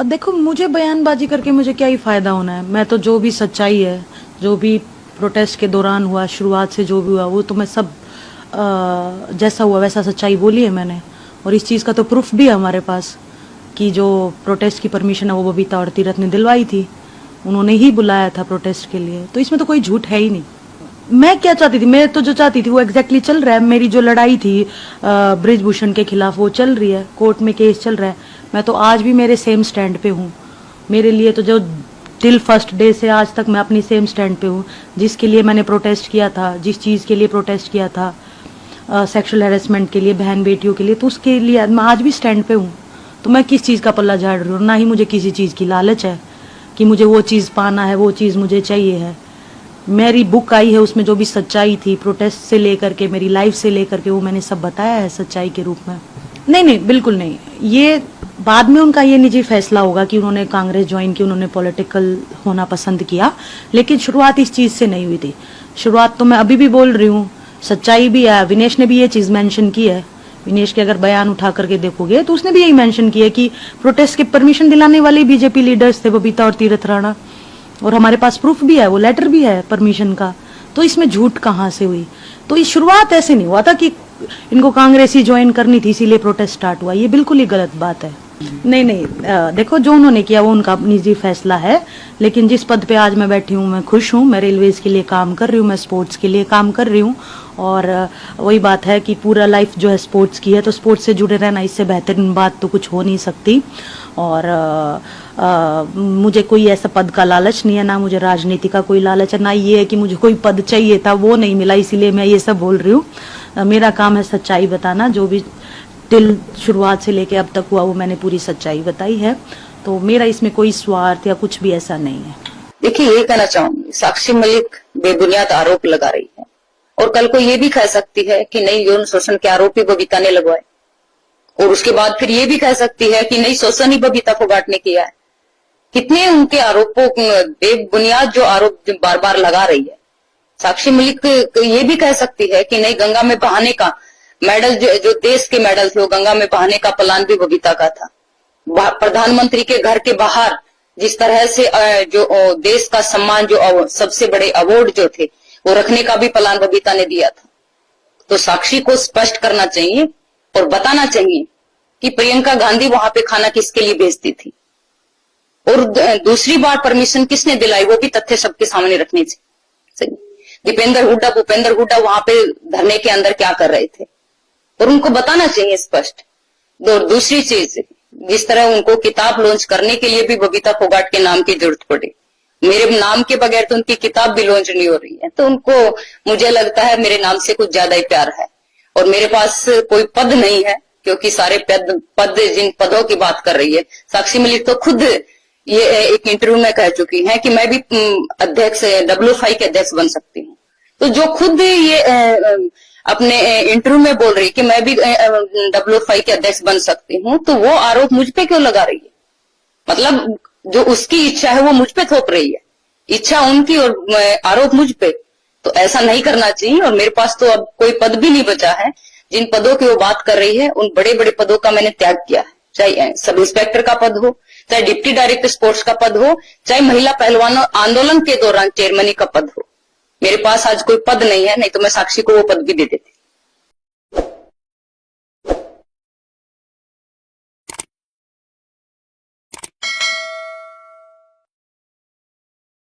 अब देखो, मुझे बयानबाजी करके मुझे क्या ही फायदा होना है। मैं तो जो भी सच्चाई है, जो भी प्रोटेस्ट के दौरान हुआ, शुरुआत से जो भी हुआ, वो तो मैं सब जैसा हुआ वैसा सच्चाई बोली है मैंने। और इस चीज़ का तो प्रूफ भी है हमारे पास कि जो प्रोटेस्ट की परमिशन है वो बबीता और तीरथ ने दिलवाई थी। उन्होंने ही बुलाया था प्रोटेस्ट के लिए, तो इसमें तो कोई झूठ है ही नहीं। मैं क्या चाहती थी, मैं तो जो चाहती थी वो एग्जैक्टली चल रहा है। मेरी जो लड़ाई थी ब्रिजभूषण के खिलाफ, वो चल रही है, कोर्ट में केस चल रहा है। मैं तो आज भी मेरे सेम स्टैंड पे हूँ। मेरे लिए तो जो टिल फर्स्ट डे से आज तक मैं अपनी सेम स्टैंड पे हूँ। जिसके लिए मैंने प्रोटेस्ट किया था, जिस चीज़ के लिए प्रोटेस्ट किया था, सेक्सुअल हैरेसमेंट के लिए, बहन बेटियों के लिए, तो उसके लिए मैं आज भी स्टैंड पे हूँ। तो मैं किस चीज़ का पल्ला झाड़ रही हूँ? ना ही मुझे किसी चीज़ की लालच है कि मुझे वो चीज़ पाना है, वो चीज़ मुझे चाहिए है। मेरी बुक आई है, उसमें जो भी सच्चाई थी प्रोटेस्ट से लेकर के, मेरी लाइफ से लेकर के, वो मैंने सब बताया है सच्चाई के रूप में। नहीं नहीं, बिल्कुल नहीं। ये बाद में उनका ये निजी फैसला होगा कि उन्होंने कांग्रेस ज्वाइन की, उन्होंने पॉलिटिकल होना पसंद किया, लेकिन शुरुआत इस चीज़ से नहीं हुई थी। शुरुआत तो मैं अभी भी बोल रही हूँ, सच्चाई भी है। विनेश ने भी ये चीज़ मेंशन की है। विनेश के अगर बयान उठा करके देखोगे तो उसने भी यही मेंशन किया कि प्रोटेस्ट की परमिशन दिलाने वाले बीजेपी लीडर्स थे, बबीता और तीरथ राणा। और हमारे पास प्रूफ भी है, वो लेटर भी है परमिशन का। तो इसमें झूठ कहाँ से हुई? तो ये शुरुआत ऐसे नहीं हुआ था कि इनको कांग्रेस ही ज्वाइन करनी थी इसीलिए प्रोटेस्ट स्टार्ट हुआ। ये बिल्कुल ही गलत बात है। नहीं नहीं, देखो, जो उन्होंने किया वो उनका निजी फैसला है, लेकिन जिस पद पे आज मैं बैठी हूँ मैं खुश हूँ। मैं रेलवेज के लिए काम कर रही हूँ, मैं स्पोर्ट्स के लिए काम कर रही हूँ। और वही बात है कि पूरा लाइफ जो है स्पोर्ट्स की है, तो स्पोर्ट्स से जुड़े रहना, इससे बेहतरीन बात तो कुछ हो नहीं सकती। और मुझे कोई ऐसा पद का लालच नहीं है, ना मुझे राजनीति का कोई लालच है, ना ये है कि मुझे कोई पद चाहिए था, वो नहीं मिला इसीलिए मैं ये सब बोल रही हूँ। मेरा काम है सच्चाई बताना। जो भी टिल शुरुआत से लेके अब तक हुआ वो मैंने पूरी सच्चाई बताई है। तो मेरा इसमें कोई स्वार्थ या कुछ भी ऐसा नहीं है। देखिए, ये कहना चाहूंगी, साक्षी मलिक बेबुनियाद आरोप लगा रही है और कल को ये भी कह सकती है कि नहीं, यौन शोषण के आरोपी बबीता ने लगवाए, और उसके बाद फिर ये भी कह सकती है कि नहीं, शोषण ही बबीता फोगाट ने किया है। कितने उनके आरोपों, बेबुनियाद जो आरोप बार बार लगा रही है। साक्षी मलिक ये भी कह सकती है कि नहीं, गंगा में बहाने का मेडल, जो देश के मेडल थे, वो गंगा में बहाने का प्लान भी बबीता का था। प्रधानमंत्री के घर के बाहर जिस तरह से जो देश का सम्मान, जो सबसे बड़े अवार्ड जो थे, वो रखने का भी प्लान बबीता ने दिया था। तो साक्षी को स्पष्ट करना चाहिए और बताना चाहिए कि प्रियंका गांधी वहां पे खाना किसके लिए भेजती थी, और दूसरी बार परमिशन किसने दिलाई, वो भी तथ्य सबके सामने रखने चाहिए। दीपेंद्र हुड्डा, भूपेंद्र हुड्डा वहां पे धरने के अंदर क्या कर रहे थे, और उनको बताना चाहिए स्पष्ट। दूसरी चीज, जिस तरह उनको किताब लॉन्च करने के लिए भी बबीता फोगाट के नाम की जरूरत पड़ी, मेरे नाम के बगैर तो उनकी किताब भी लॉन्च नहीं हो रही है। तो उनको, मुझे लगता है, मेरे नाम से कुछ ज्यादा ही प्यार है। और मेरे पास कोई पद नहीं है, क्योंकि सारे पद जिन पदों की बात कर रही है साक्षी मलिक, तो खुद ये एक इंटरव्यू में कह चुकी है कि मैं भी अध्यक्ष, WFI के अध्यक्ष बन सकती हूँ। तो जो खुद ये अपने इंटरव्यू में बोल रही कि मैं भी WFI के अध्यक्ष बन सकती हूँ, तो वो आरोप मुझ पे क्यों लगा रही है? मतलब जो उसकी इच्छा है वो मुझ पे थोप रही है, इच्छा उनकी और आरोप मुझ पे। तो ऐसा नहीं करना चाहिए। और मेरे पास तो अब कोई पद भी नहीं बचा है। जिन पदों की वो बात कर रही है, उन बड़े बड़े पदों का मैंने त्याग किया है, चाहे सब इंस्पेक्टर का पद हो, चाहे डिप्टी डायरेक्टर स्पोर्ट्स का पद हो, चाहे महिला पहलवानों आंदोलन के दौरान चेयरमैनी का पद हो। मेरे पास आज कोई पद नहीं है, नहीं तो मैं साक्षी को वो पद भी दे देती।